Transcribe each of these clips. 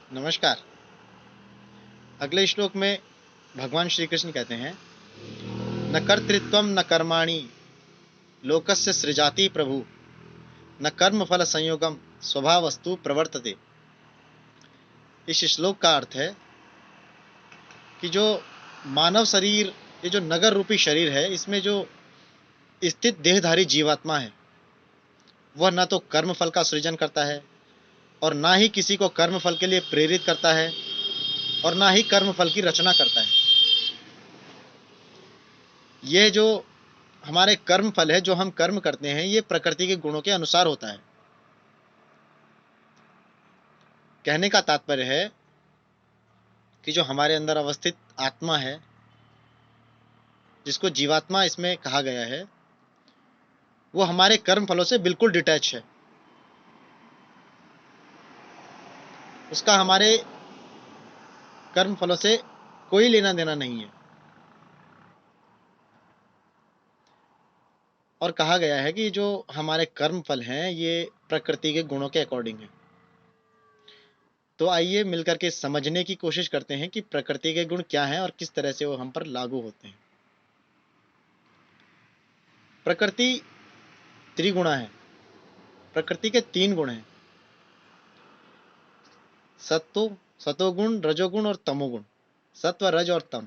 नमस्कार। अगले श्लोक में भगवान श्री कृष्ण कहते हैं, न कर्तृत्वम न कर्माणि लोकस्य सृजाति प्रभु, न कर्म फल संयोगम स्वभावस्तु प्रवर्तते। इस श्लोक का अर्थ है कि जो मानव शरीर, ये जो नगर रूपी शरीर है, इसमें जो स्थित देहधारी जीवात्मा है, वह न तो कर्म फल का सृजन करता है और ना ही किसी को कर्म फल के लिए प्रेरित करता है और ना ही कर्म फल की रचना करता है। यह जो हमारे कर्म फल है, जो हम कर्म करते हैं, ये प्रकृति के गुणों के अनुसार होता है। कहने का तात्पर्य है कि जो हमारे अंदर अवस्थित आत्मा है, जिसको जीवात्मा इसमें कहा गया है, वो हमारे कर्म फलों से बिल्कुल डिटैच है। उसका हमारे कर्म फलों से कोई लेना देना नहीं है। और कहा गया है कि जो हमारे कर्म फल हैं, ये प्रकृति के गुणों के अकॉर्डिंग है। तो आइए मिलकर के समझने की कोशिश करते हैं कि प्रकृति के गुण क्या हैं और किस तरह से वो हम पर लागू होते हैं। प्रकृति त्रिगुणा है। प्रकृति के 3 गुण हैं, सत्व सतोगुण, रजोगुण और तमोगुण। सत्व, रज और तम।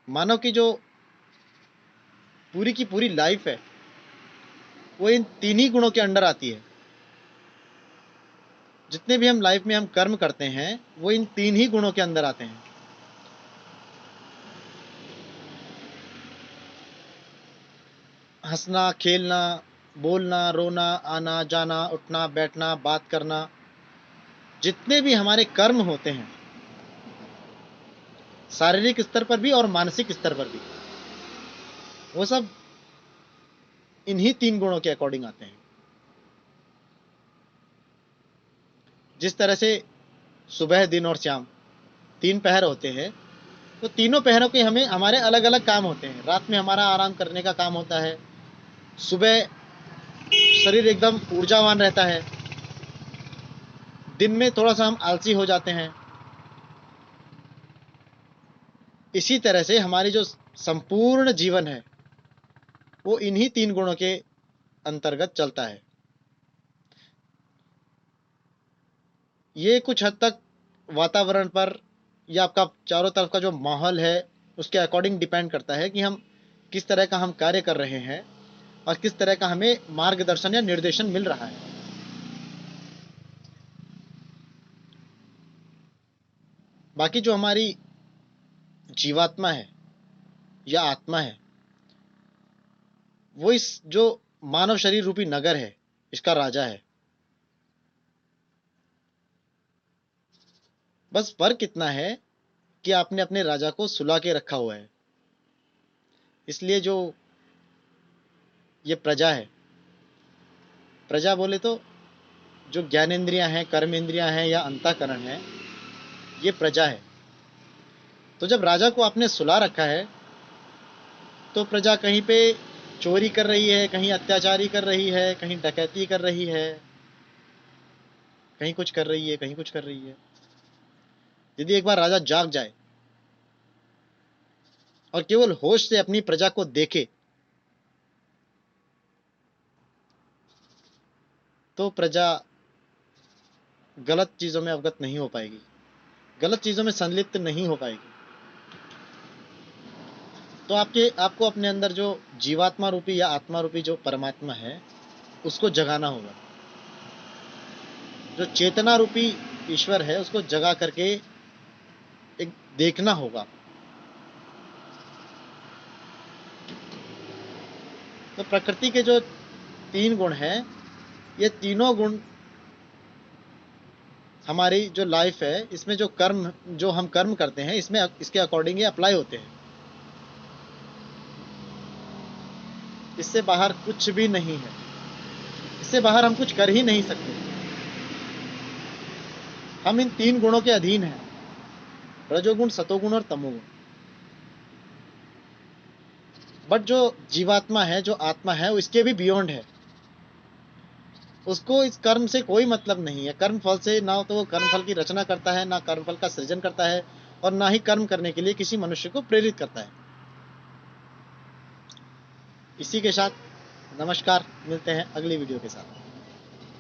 मानव की जो पूरी की पूरी लाइफ है, वो इन 3 ही गुणों के अंडर आती है। जितने भी हम लाइफ में हम कर्म करते हैं, वो इन 3 ही गुणों के अंदर आते हैं। हंसना, खेलना, बोलना, रोना, आना जाना, उठना बैठना, बात करना, जितने भी हमारे कर्म होते हैं, शारीरिक स्तर पर भी और मानसिक स्तर पर भी, वो सब इन्हीं 3 गुणों के अकॉर्डिंग आते हैं। जिस तरह से सुबह, दिन और शाम 3 पहर होते हैं, तो तीनों पहरों के हमें हमारे अलग अलग काम होते हैं। रात में हमारा आराम करने का काम होता है, सुबह शरीर एकदम ऊर्जावान रहता है, दिन में थोड़ा सा हम आलसी हो जाते हैं। इसी तरह से हमारी जो संपूर्ण जीवन है, वो इन्हीं 3 गुणों के अंतर्गत चलता है। ये कुछ हद तक वातावरण पर या आपका चारों तरफ का जो माहौल है, उसके अकॉर्डिंग डिपेंड करता है कि हम किस तरह का हम कार्य कर रहे हैं और किस तरह का हमें मार्गदर्शन या निर्देशन मिल रहा है। बाकी जो हमारी जीवात्मा है या आत्मा है, वो इस जो मानव शरीर रूपी नगर है, इसका राजा है। बस फर्क इतना है कि आपने अपने राजा को सुला के रखा हुआ है। इसलिए जो ये प्रजा है, प्रजा बोले तो जो ज्ञानेंद्रियां हैं, कर्मेंद्रियां हैं या अंतःकरण है, ये प्रजा है। तो जब राजा को आपने सुला रखा है, तो प्रजा कहीं पे चोरी कर रही है, कहीं अत्याचारी कर रही है, कहीं डकैती कर रही है, कहीं कुछ कर रही है, कहीं कुछ कर रही है। यदि एक बार राजा जाग जाए और केवल होश से अपनी प्रजा को देखे, तो प्रजा गलत चीजों में अवगत नहीं हो पाएगी, गलत चीजों में संलिप्त नहीं हो पाएगी। तो आपको अपने अंदर जो जीवात्मा रूपी या आत्मा रूपी जो परमात्मा है, उसको जगाना होगा। जो चेतना रूपी ईश्वर है, उसको जगा करके एक देखना होगा। तो प्रकृति के जो 3 गुण हैं, ये तीनों गुण हमारी जो लाइफ है, इसमें जो हम कर्म करते हैं, इसमें इसके अकॉर्डिंग ये अप्लाई होते हैं। इससे बाहर कुछ भी नहीं है। इससे बाहर हम कुछ कर ही नहीं सकते। हम इन 3 गुणों के अधीन हैं, रजोगुण, सतोगुण और तमोगुण। बट जो जीवात्मा है, जो आत्मा है, वो इसके भी बियॉन्ड है। उसको इस कर्म से कोई मतलब नहीं है। कर्म फल से ना तो वो कर्म फल की रचना करता है, ना कर्म फल का सृजन करता है, और ना ही कर्म करने के लिए किसी मनुष्य को प्रेरित करता है। इसी के साथ नमस्कार, मिलते हैं अगली वीडियो के साथ।